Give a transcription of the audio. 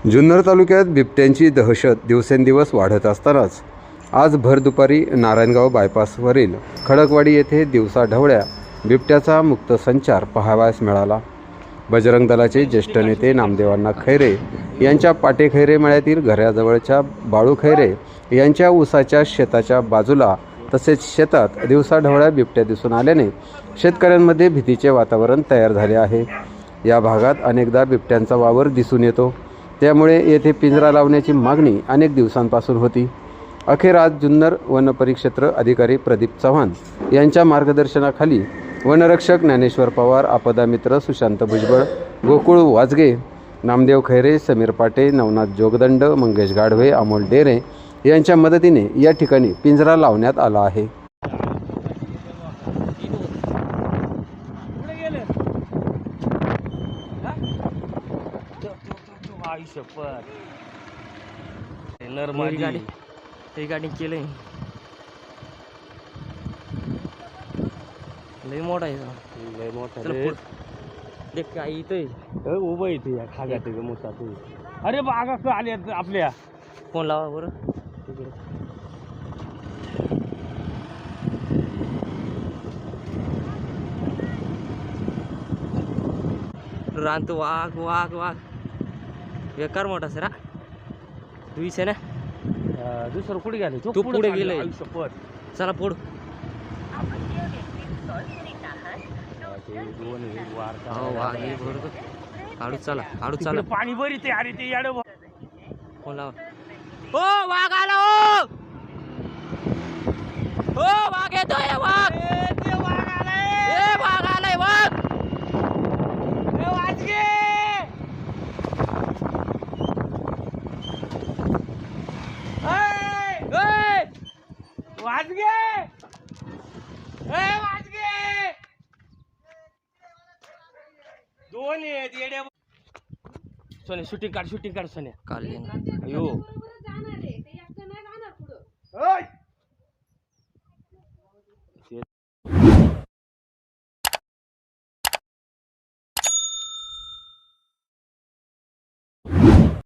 जुन्नर तालुक्यात बिबट्यांची दहशत दिवसेंदिवस वाढत असतानाच आज भर दुपारी नारायणगाव बायपासवरील खडकवाडी येथे दिवसाढवळ्या बिबट्याचा मुक्त संचार पाहावयास मिळाला। बजरंग दलाचे ज्येष्ठ नेते नामदेवांना खैरे यांच्या पाटेखैरे मळ्यातील घराजवळच्या बाळू खैरे यांच्या ऊसाच्या शेताच्या बाजूला तसेच शेतात दिवसाढवळ्या बिबट्या दिसून आल्याने शेतकऱ्यांमध्ये भीतीचे वातावरण तयार झाले आहे। या भागात अनेकदा बिबट्यांचा वावर दिसून येतो, त्यामुळे येथे पिंजरा लावण्याची मागणी अनेक दिवसांपासून होती। अखेर आज जुन्नर वन परिक्षेत्र अधिकारी प्रदीप चव्हाण यांच्या मार्गदर्शनाखाली वनरक्षक ज्ञानेश्वर पवार, आपदा मित्र सुशांत भुजबळ, गोकुळ वाजगे, नामदेव खैरे, समीर पाटे, नवनाथ जोगदंड, मंगेश गाढवे, अमोल डेरे यांच्या मदतीने या ठिकाणी पिंजरा लावण्यात आला आहे। गाडी केलंय लय मोठा आहे, लय मोठा देख काय इथं उभं इथे या खाग्यात मोठा तू। अरे बागा का आले आपल्या फोन लावा बरं तिकडे। रांत वाघ वाघ वाघ बेकार मोठा सर तू आहे ना। दुसरं कुठे गेले तू पुढे गेले चला पुढ काढू चला काढू चला पाणी बरी ते अरे ते याड फोन लावा। ओ वाघ आला ओ वाघ येतोय वाघ वाघ आलाय वाघ आलाय वाघ वाजगे वाजगे वाजगे दोन येड्या सोने शूटिंग काढ सोने काढले अयो ओय